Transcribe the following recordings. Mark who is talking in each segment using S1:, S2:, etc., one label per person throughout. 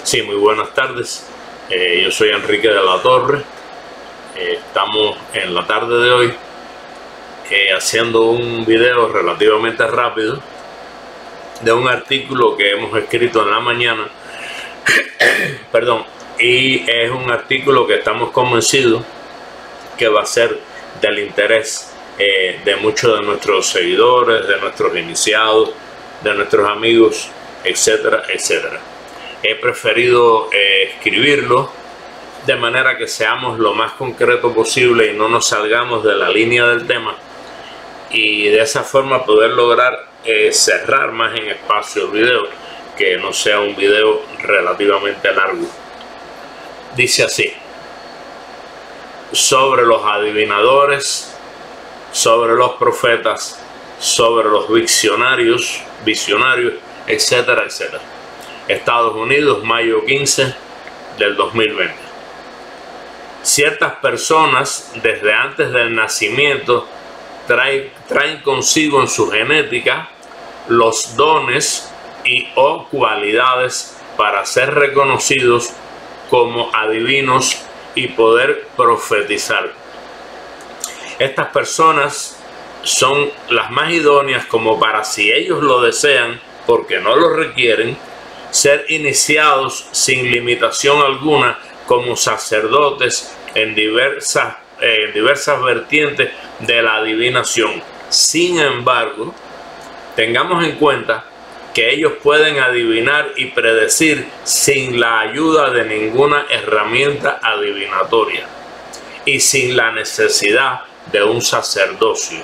S1: Sí, muy buenas tardes. Yo soy Enrique de la Torre. Estamos en la tarde de hoy haciendo un video relativamente rápido de un artículo que hemos escrito en la mañana. Perdón. Y es un artículo que estamos convencidos que va a ser del interés de muchos de nuestros seguidores, de nuestros iniciados, de nuestros amigos, etcétera, etcétera. He preferido escribirlo de manera que seamos lo más concreto posible y no nos salgamos de la línea del tema, y de esa forma poder lograr cerrar más en espacio el video, que no sea un video relativamente largo. Dice así: sobre los adivinadores, sobre los profetas, sobre los visionarios, etcétera, etcétera. Estados Unidos, mayo 15 del 2020. Ciertas personas desde antes del nacimiento traen consigo en su genética los dones y o cualidades para ser reconocidos como adivinos y poder profetizar. Estas personas son las más idóneas como para, si ellos lo desean, porque no lo requieren, ser iniciados sin limitación alguna como sacerdotes en diversas vertientes de la adivinación. Sin embargo, tengamos en cuenta que ellos pueden adivinar y predecir sin la ayuda de ninguna herramienta adivinatoria y sin la necesidad de un sacerdocio.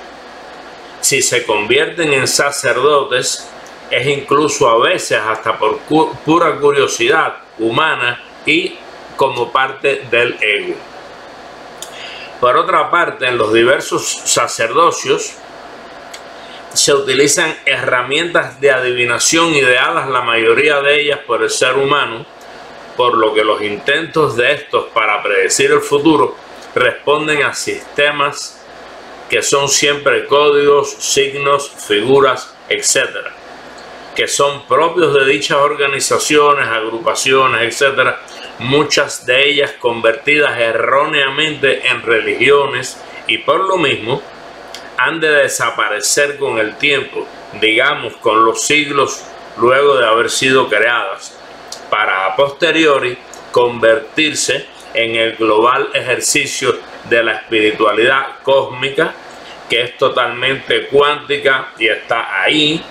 S1: Si se convierten en sacerdotes, es incluso a veces hasta por pura curiosidad humana y como parte del ego. Por otra parte, en los diversos sacerdocios se utilizan herramientas de adivinación ideadas, la mayoría de ellas por el ser humano, por lo que los intentos de estos para predecir el futuro responden a sistemas que son siempre códigos, signos, figuras, etcétera, que son propios de dichas organizaciones, agrupaciones, etcétera, muchas de ellas convertidas erróneamente en religiones, y por lo mismo han de desaparecer con el tiempo, digamos con los siglos luego de haber sido creadas, para a posteriori convertirse en el global ejercicio de la espiritualidad cósmica, que es totalmente cuántica y está ahí,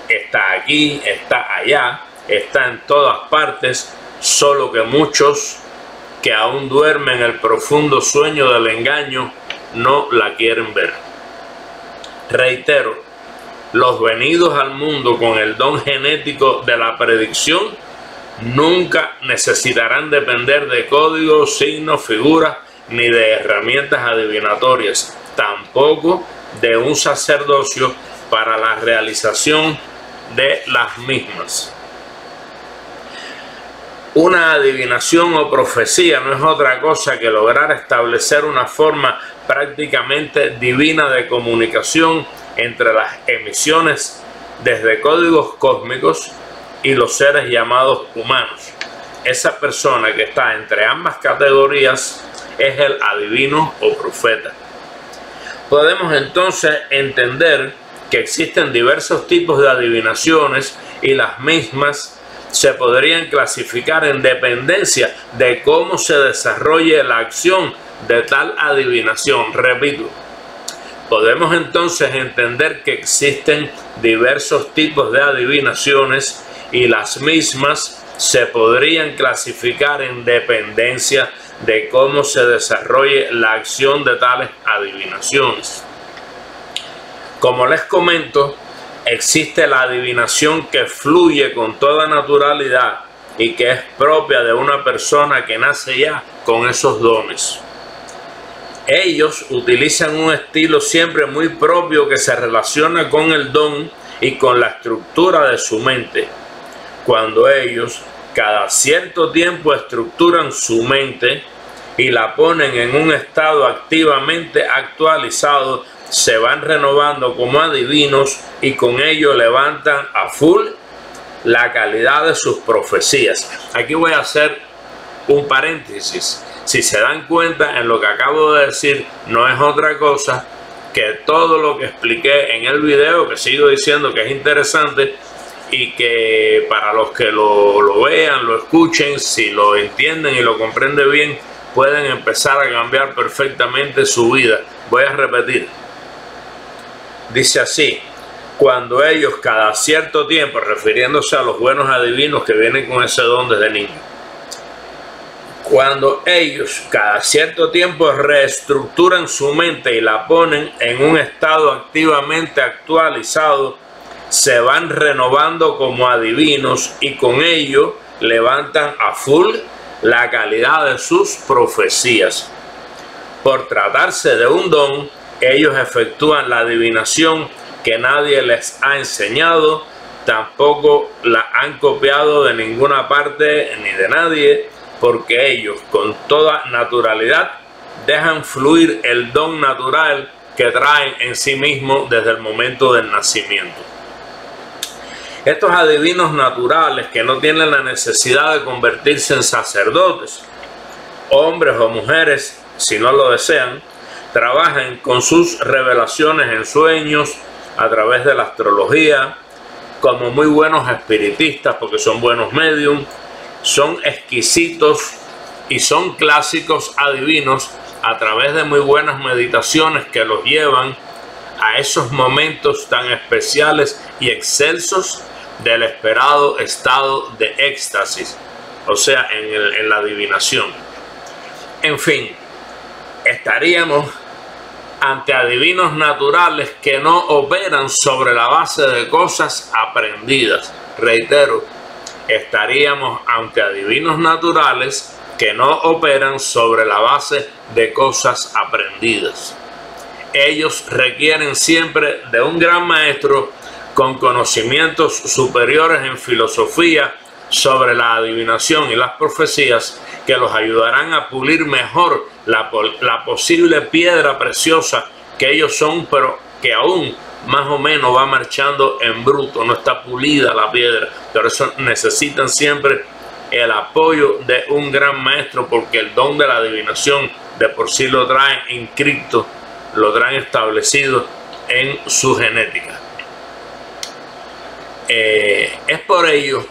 S1: está aquí, está allá, está en todas partes, solo que muchos que aún duermen el profundo sueño del engaño no la quieren ver. Reitero, los venidos al mundo con el don genético de la predicción nunca necesitarán depender de códigos, signos, figuras, ni de herramientas adivinatorias, tampoco de un sacerdocio para la realización de las mismas. Una adivinación o profecía no es otra cosa que lograr establecer una forma prácticamente divina de comunicación entre las emisiones desde códigos cósmicos y los seres llamados humanos. Esa persona que está entre ambas categorías es el adivino o profeta. Podemos entonces entender que existen diversos tipos de adivinaciones y las mismas se podrían clasificar en dependencia de cómo se desarrolle la acción de tal adivinación. Repito, podemos entonces entender que existen diversos tipos de adivinaciones y las mismas se podrían clasificar en dependencia de cómo se desarrolle la acción de tales adivinaciones. Como les comento, existe la adivinación que fluye con toda naturalidad y que es propia de una persona que nace ya con esos dones. Ellos utilizan un estilo siempre muy propio que se relaciona con el don y con la estructura de su mente. Cuando ellos cada cierto tiempo estructuran su mente y la ponen en un estado activamente actualizado, se van renovando como adivinos y con ello levantan a full la calidad de sus profecías. Aquí voy a hacer un paréntesis. Si se dan cuenta, en lo que acabo de decir no es otra cosa que todo lo que expliqué en el video, que sigo diciendo que es interesante y que para los que lo vean, lo escuchen, si lo entienden y lo comprenden bien, pueden empezar a cambiar perfectamente su vida. Voy a repetir. Dice así: cuando ellos cada cierto tiempo, refiriéndose a los buenos adivinos que vienen con ese don desde niños, cuando ellos cada cierto tiempo reestructuran su mente y la ponen en un estado activamente actualizado, se van renovando como adivinos y con ello levantan a full la calidad de sus profecías. Por tratarse de un don, ellos efectúan la adivinación que nadie les ha enseñado, tampoco la han copiado de ninguna parte ni de nadie, porque ellos con toda naturalidad dejan fluir el don natural que traen en sí mismos desde el momento del nacimiento. Estos adivinos naturales, que no tienen la necesidad de convertirse en sacerdotes, hombres o mujeres, si no lo desean, trabajan con sus revelaciones en sueños, a través de la astrología, como muy buenos espiritistas, porque son buenos medium, son exquisitos y son clásicos adivinos a través de muy buenas meditaciones que los llevan a esos momentos tan especiales y excelsos del esperado estado de éxtasis, o sea, en la adivinación. En fin, estaríamos ante adivinos naturales que no operan sobre la base de cosas aprendidas. Reitero, estaríamos ante adivinos naturales que no operan sobre la base de cosas aprendidas. Ellos requieren siempre de un gran maestro con conocimientos superiores en filosofía sobre la adivinación y las profecías, que los ayudarán a pulir mejor la posible piedra preciosa que ellos son, pero que aún más o menos va marchando en bruto, no está pulida la piedra. Por eso necesitan siempre el apoyo de un gran maestro, porque el don de la adivinación de por sí lo traen inscrito, lo traen establecido en su genética. Es por ello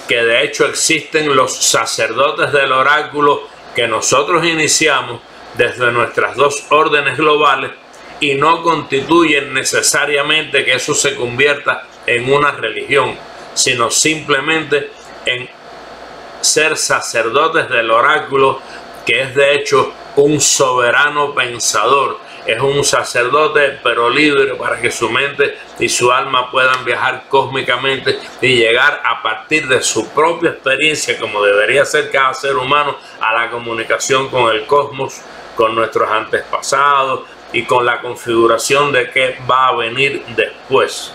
S1: que de hecho existen los sacerdotes del oráculo que nosotros iniciamos desde nuestras dos órdenes globales, y no constituyen necesariamente que eso se convierta en una religión, sino simplemente en ser sacerdotes del oráculo, que es de hecho un soberano pensador. Es un sacerdote pero libre, para que su mente y su alma puedan viajar cósmicamente y llegar a partir de su propia experiencia, como debería ser cada ser humano, a la comunicación con el cosmos, con nuestros antepasados y con la configuración de qué va a venir después.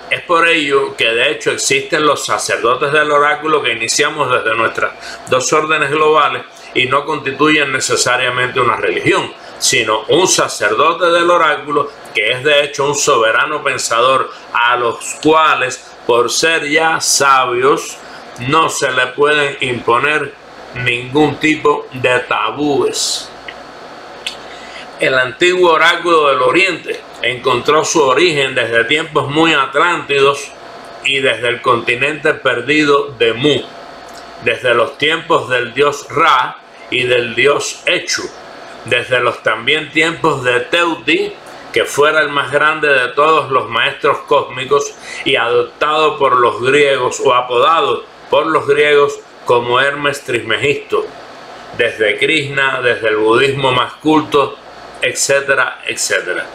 S1: Es por ello que de hecho existen los sacerdotes del oráculo que iniciamos desde nuestras dos órdenes globales y no constituyen necesariamente una religión, sino un sacerdote del oráculo que es de hecho un soberano pensador, a los cuales, por ser ya sabios, no se le pueden imponer ningún tipo de tabúes. El antiguo oráculo del Oriente encontró su origen desde tiempos muy atlántidos y desde el continente perdido de Mu, desde los tiempos del dios Ra y del dios Echu, desde los también tiempos de Teuti, que fuera el más grande de todos los maestros cósmicos y adoptado por los griegos o apodado por los griegos como Hermes Trismegisto, desde Krishna, desde el budismo más culto, etcétera, etcétera.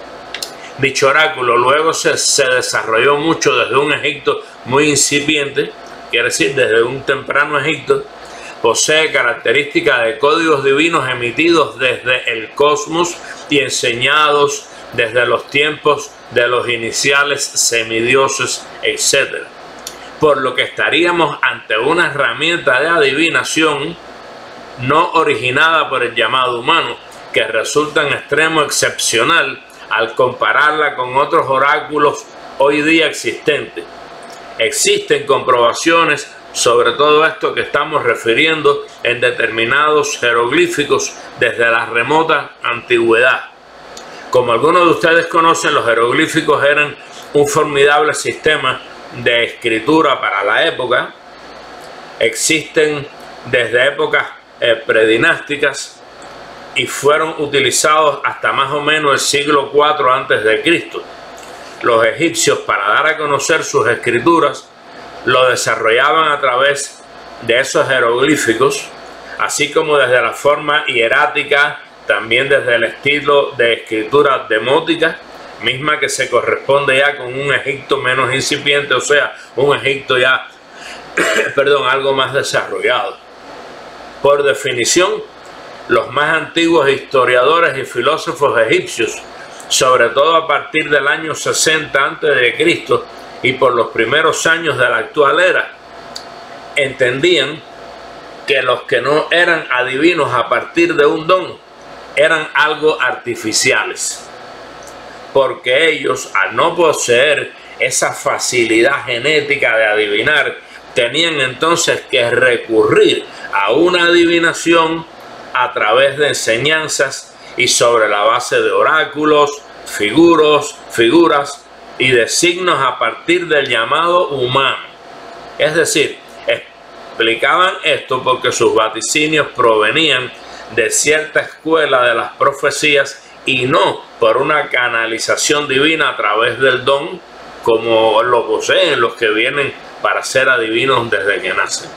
S1: Dicho oráculo luego se desarrolló mucho desde un Egipto muy incipiente, quiere decir desde un temprano Egipto. Posee características de códigos divinos emitidos desde el cosmos y enseñados desde los tiempos de los iniciales semidioses, etc. Por lo que estaríamos ante una herramienta de adivinación no originada por el llamado humano, que resulta en extremo excepcional al compararla con otros oráculos hoy día existentes. Existen comprobaciones sobre todo esto que estamos refiriendo en determinados jeroglíficos desde la remota antigüedad. Como algunos de ustedes conocen, los jeroglíficos eran un formidable sistema de escritura para la época. Existen desde épocas predinásticas y fueron utilizados hasta más o menos el siglo IV a.C. Los egipcios, para dar a conocer sus escrituras, lo desarrollaban a través de esos jeroglíficos, así como desde la forma hierática, también desde el estilo de escritura demótica, misma que se corresponde ya con un Egipto menos incipiente, o sea, un Egipto ya, algo más desarrollado. Por definición, los más antiguos historiadores y filósofos egipcios, sobre todo a partir del año 60 a.C. y por los primeros años de la actual era, entendían que los que no eran adivinos a partir de un don eran algo artificiales, porque ellos, al no poseer esa facilidad genética de adivinar, tenían entonces que recurrir a una adivinación a través de enseñanzas y sobre la base de oráculos, figuras y de signos a partir del llamado humano. Es decir, explicaban esto porque sus vaticinios provenían de cierta escuela de las profecías y no por una canalización divina a través del don como lo poseen los que vienen para ser adivinos desde que nacen.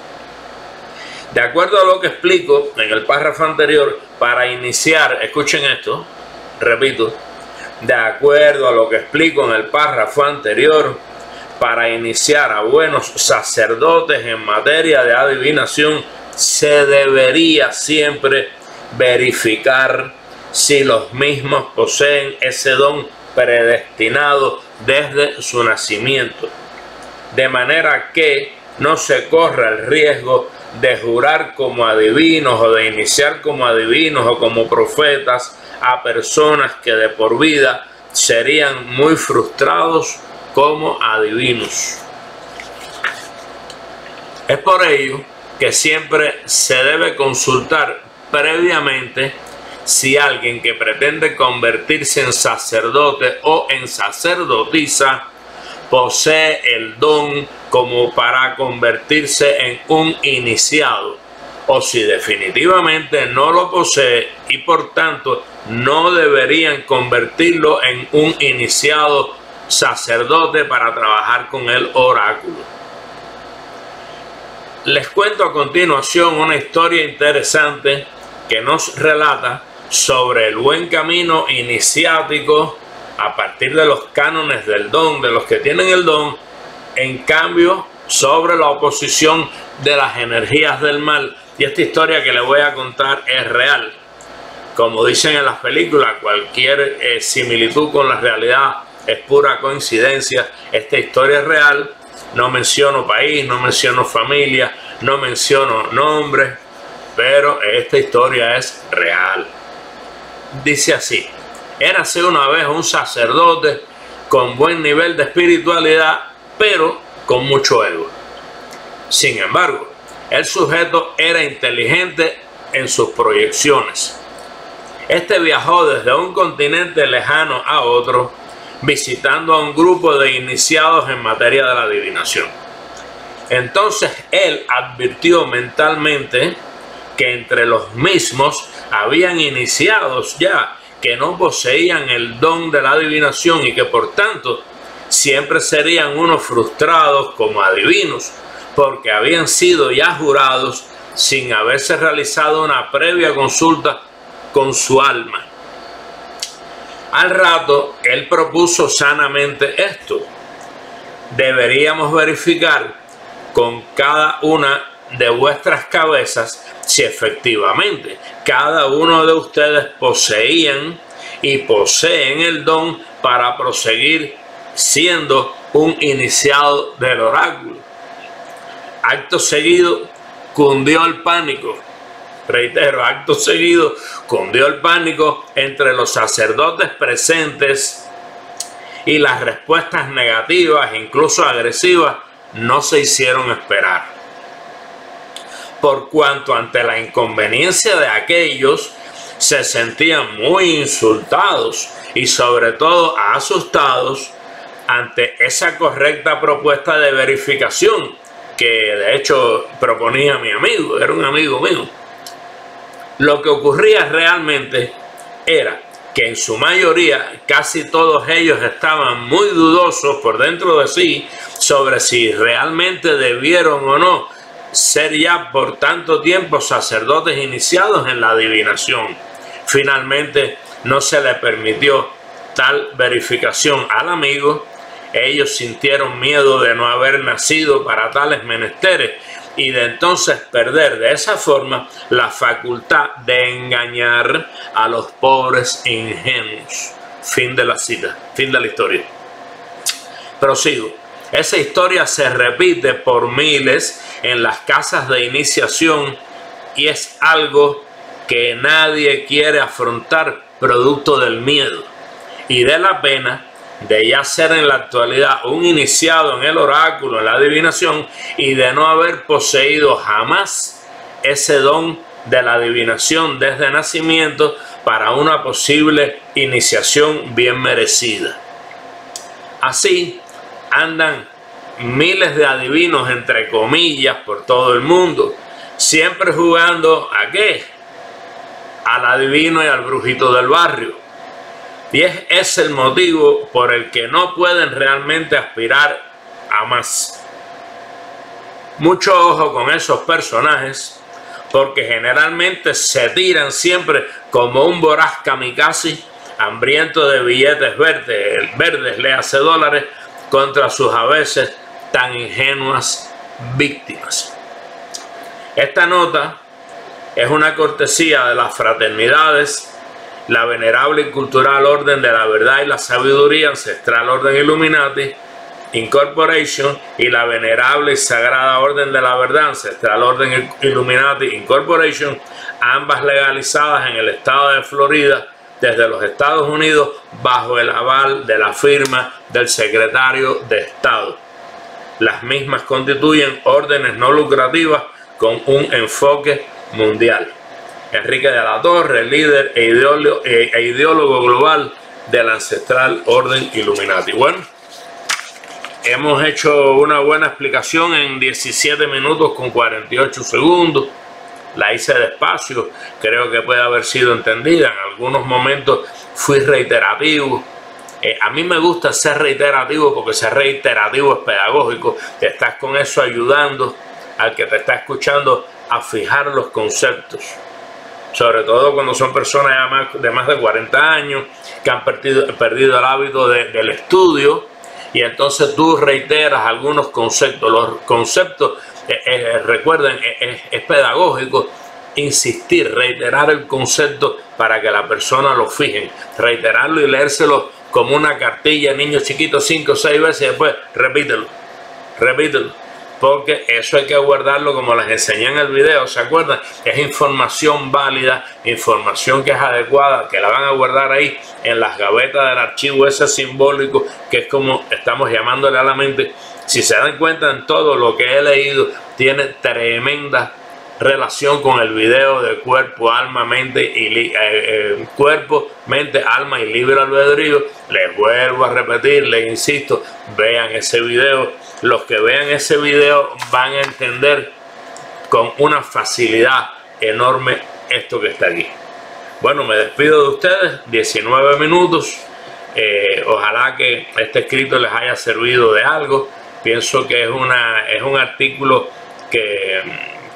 S1: De acuerdo a lo que explico en el párrafo anterior, para iniciar, escuchen esto, repito, de acuerdo a lo que explico en el párrafo anterior, para iniciar a buenos sacerdotes en materia de adivinación, se debería siempre verificar si los mismos poseen ese don predestinado desde su nacimiento, de manera que no se corra el riesgo de jurar como adivinos o de iniciar como adivinos o como profetas a personas que de por vida serían muy frustrados como adivinos. Es por ello que siempre se debe consultar previamente si alguien que pretende convertirse en sacerdote o en sacerdotisa posee el don como para convertirse en un iniciado, o si definitivamente no lo posee y por tanto no deberían convertirlo en un iniciado sacerdote para trabajar con el oráculo. Les cuento a continuación una historia interesante que nos relata sobre el buen camino iniciático a partir de los cánones del don, de los que tienen el don, en cambio sobre la oposición de las energías del mal. Y esta historia que les voy a contar es real. Como dicen en las películas, cualquier similitud con la realidad es pura coincidencia. Esta historia es real. No menciono país, no menciono familia, no menciono nombres, pero esta historia es real. Dice así: érase una vez un sacerdote con buen nivel de espiritualidad, pero con mucho ego. Sin embargo, el sujeto era inteligente en sus proyecciones. Este viajó desde un continente lejano a otro, visitando a un grupo de iniciados en materia de la adivinación. Entonces él advirtió mentalmente que entre los mismos habían iniciados ya que no poseían el don de la adivinación y que por tanto siempre serían unos frustrados como adivinos, porque habían sido ya jurados sin haberse realizado una previa consulta con su alma. Al rato, él propuso sanamente esto: deberíamos verificar con cada una de vuestras cabezas si efectivamente cada uno de ustedes poseían y poseen el don para proseguir siendo un iniciado del oráculo. Acto seguido cundió el pánico reitero, acto seguido, cundió el pánico entre los sacerdotes presentes y las respuestas negativas, incluso agresivas, no se hicieron esperar. Por cuanto ante la inconveniencia de aquellos se sentían muy insultados y sobre todo asustados ante esa correcta propuesta de verificación que de hecho proponía mi amigo, era un amigo mío. Lo que ocurría realmente era que en su mayoría casi todos ellos estaban muy dudosos por dentro de sí sobre si realmente debieron o no ser ya por tanto tiempo sacerdotes iniciados en la adivinación. Finalmente no se le permitió tal verificación al amigo. Ellos sintieron miedo de no haber nacido para tales menesteres y de entonces perder de esa forma la facultad de engañar a los pobres ingenuos. Fin de la cita, fin de la historia. Prosigo. Esa historia se repite por miles en las casas de iniciación y es algo que nadie quiere afrontar, producto del miedo y de la pena de ya ser en la actualidad un iniciado en el oráculo, en la adivinación, y de no haber poseído jamás ese don de la adivinación desde nacimiento para una posible iniciación bien merecida. Así andan miles de adivinos, entre comillas, por todo el mundo, siempre jugando ¿a qué? Al adivino y al brujito del barrio. Y es el motivo por el que no pueden realmente aspirar a más. Mucho ojo con esos personajes, porque generalmente se tiran siempre como un voraz kamikaze, hambriento de billetes verdes, léase dólares, contra sus a veces tan ingenuas víctimas. Esta nota es una cortesía de las fraternidades, la venerable y cultural Orden de la Verdad y la Sabiduría, Ancestral Orden Illuminati Incorporation, y la venerable y sagrada Orden de la Verdad, Ancestral Orden Illuminati Incorporation, ambas legalizadas en el estado de Florida desde los Estados Unidos bajo el aval de la firma del secretario de Estado. Las mismas constituyen órdenes no lucrativas con un enfoque mundial. Enrique de la Torre, líder e ideólogo global de la Ancestral Orden Illuminati. Bueno, hemos hecho una buena explicación en 17 minutos con 48 segundos. La hice despacio, creo que puede haber sido entendida. En algunos momentos fui reiterativo. A mí me gusta ser reiterativo porque ser reiterativo es pedagógico. Te estás con eso ayudando al que te está escuchando a fijar los conceptos. Sobre todo cuando son personas de más de 40 años que han perdido el hábito del estudio, y entonces tú reiteras algunos conceptos. Los conceptos, recuerden, es pedagógico insistir, reiterar el concepto para que la persona lo fije, reiterarlo y leérselo como una cartilla, niños chiquitos 5 o 6 veces y después repítelo, porque eso hay que guardarlo como les enseñé en el video, ¿se acuerdan? Es información válida, información que es adecuada, que la van a guardar ahí en las gavetas del archivo ese simbólico, que es como estamos llamándole a la mente. Si se dan cuenta, en todo lo que he leído tiene tremenda relación con el video de cuerpo, alma, mente y cuerpo, mente, alma y libre albedrío. Les vuelvo a repetir, les insisto, vean ese video. Los que vean ese video van a entender con una facilidad enorme esto que está aquí. Bueno, me despido de ustedes, 19 minutos. Ojalá que este escrito les haya servido de algo. Pienso que es un artículo que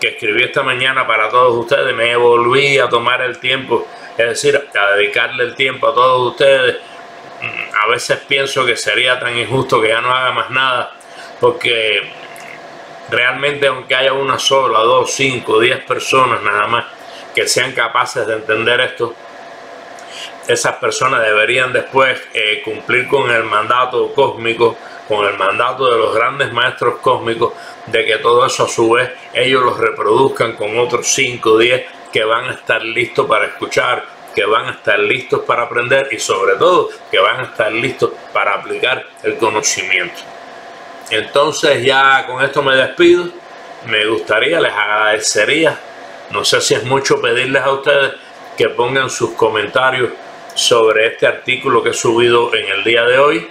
S1: escribí esta mañana para todos ustedes. Me volví a tomar el tiempo, es decir, a dedicarle el tiempo a todos ustedes. A veces pienso que sería tan injusto que ya no haga más nada, porque realmente, aunque haya una sola, 2, 5, 10 personas nada más que sean capaces de entender esto, esas personas deberían después cumplir con el mandato cósmico, con el mandato de los grandes maestros cósmicos, de que todo eso a su vez ellos los reproduzcan con otros 5, 10 que van a estar listos para escuchar, que van a estar listos para aprender y sobre todo que van a estar listos para aplicar el conocimiento. Entonces ya con esto me despido. Me gustaría, les agradecería, no sé si es mucho pedirles a ustedes que pongan sus comentarios sobre este artículo que he subido en el día de hoy.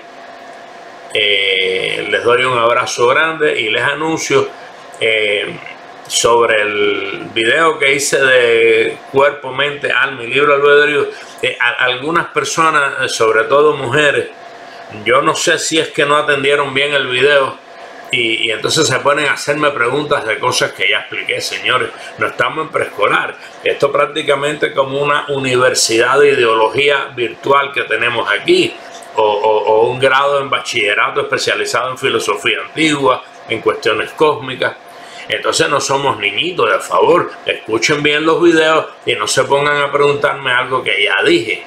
S1: Les doy un abrazo grande y les anuncio sobre el video que hice de cuerpo, mente, alma y libre albedrío. Algunas personas, sobre todo mujeres, yo no sé si es que no atendieron bien el video y entonces se ponen a hacerme preguntas de cosas que ya expliqué. Señores, no estamos en preescolar. Esto prácticamente como una universidad de ideología virtual que tenemos aquí, o un grado en bachillerato especializado en filosofía antigua, en cuestiones cósmicas. Entonces no somos niñitos, de favor, escuchen bien los videos y no se pongan a preguntarme algo que ya dije.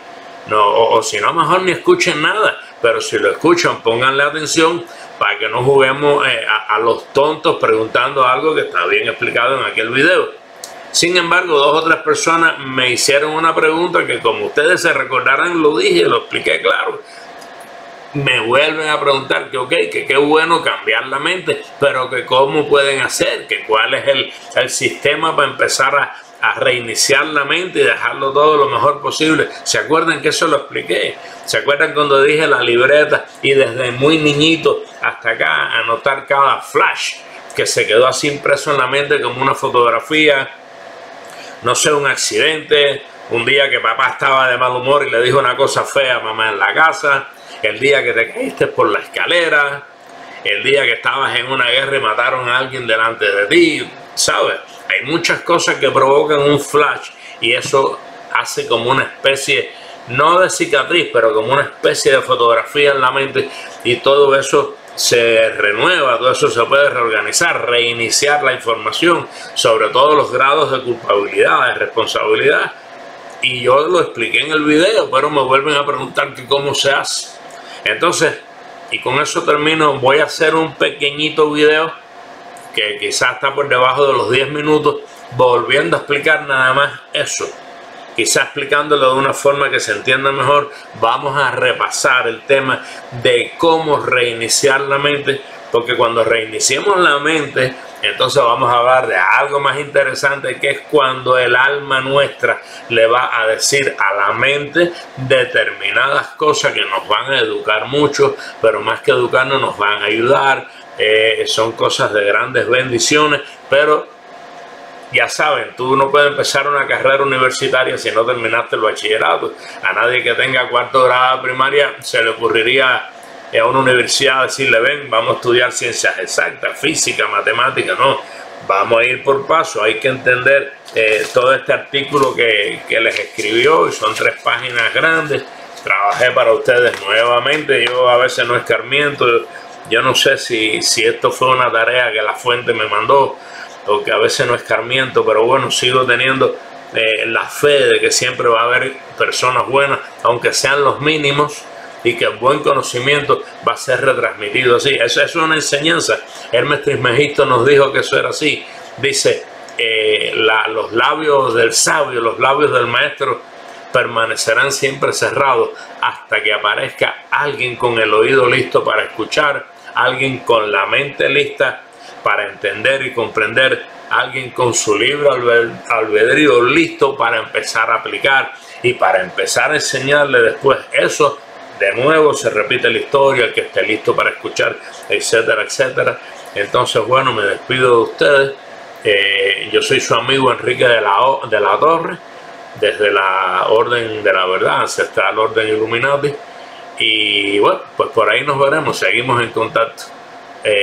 S1: No, o si no, mejor ni escuchen nada, pero si lo escuchan, pónganle atención para que no juguemos a los tontos preguntando algo que está bien explicado en aquel video. Sin embargo, 2 o 3 personas me hicieron una pregunta que, como ustedes se recordarán, lo dije, lo expliqué claro. Me vuelven a preguntar que ok, que qué bueno cambiar la mente, pero que cómo pueden hacer, que cuál es el sistema para empezar a reiniciar la mente y dejarlo todo lo mejor posible. ¿Se acuerdan que eso lo expliqué? ¿Se acuerdan cuando dije la libreta y desde muy niñito hasta acá anotar cada flash que se quedó así impreso en la mente como una fotografía? No sé, un accidente, un día que papá estaba de mal humor y le dijo una cosa fea a mamá en la casa, el día que te caíste por la escalera, el día que estabas en una guerra y mataron a alguien delante de ti, ¿sabes? Hay muchas cosas que provocan un flash y eso hace como una especie, no de cicatriz, pero como una especie de fotografía en la mente, y todo eso se renueva, todo eso se puede reorganizar, reiniciar la información sobre todos los grados de culpabilidad, de responsabilidad. Y yo lo expliqué en el video, pero me vuelven a preguntar que cómo se hace. Entonces, y con eso termino, voy a hacer un pequeñito video que quizás está por debajo de los 10 minutos, volviendo a explicar nada más eso. Quizás explicándolo de una forma que se entienda mejor. Vamos a repasar el tema de cómo reiniciar la mente, porque cuando reiniciemos la mente, entonces vamos a hablar de algo más interesante, que es cuando el alma nuestra le va a decir a la mente determinadas cosas que nos van a educar mucho, pero más que educarnos nos van a ayudar. Son cosas de grandes bendiciones, pero ya saben, tú no puedes empezar una carrera universitaria si no terminaste el bachillerato. A nadie que tenga 4º grado de primaria se le ocurriría a una universidad decirle, ven, vamos a estudiar ciencias exactas, física, matemática. No, vamos a ir por paso. Hay que entender todo este artículo que les escribió, y son 3 páginas grandes. Trabajé para ustedes nuevamente, yo a veces no escarmiento. Yo no sé si esto fue una tarea que la fuente me mandó, o que a veces no escarmiento, pero bueno, sigo teniendo la fe de que siempre va a haber personas buenas, aunque sean los mínimos, y que el buen conocimiento va a ser retransmitido así. Eso es una enseñanza. Hermes Trismegisto nos dijo que eso era así. Dice, los labios del sabio, los labios del maestro permanecerán siempre cerrados hasta que aparezca alguien con el oído listo para escuchar, alguien con la mente lista para entender y comprender, alguien con su libre albedrío listo para empezar a aplicar y para empezar a enseñarle después. Eso de nuevo se repite la historia, el que esté listo para escuchar, etcétera, etcétera. Entonces, bueno, me despido de ustedes. Yo soy su amigo Enrique de la Torre, desde la Orden de la Verdad, Ancestral Orden Illuminati. Y bueno, pues por ahí nos veremos, seguimos en contacto.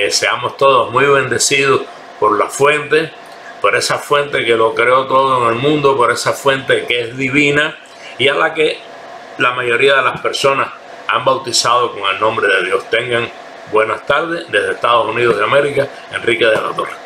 S1: Seamos todos muy bendecidos por la fuente, por esa fuente que lo creó todo en el mundo, por esa fuente que es divina y a la que la mayoría de las personas han bautizado con el nombre de Dios. Tengan buenas tardes desde Estados Unidos de América, Enrique de la Torre.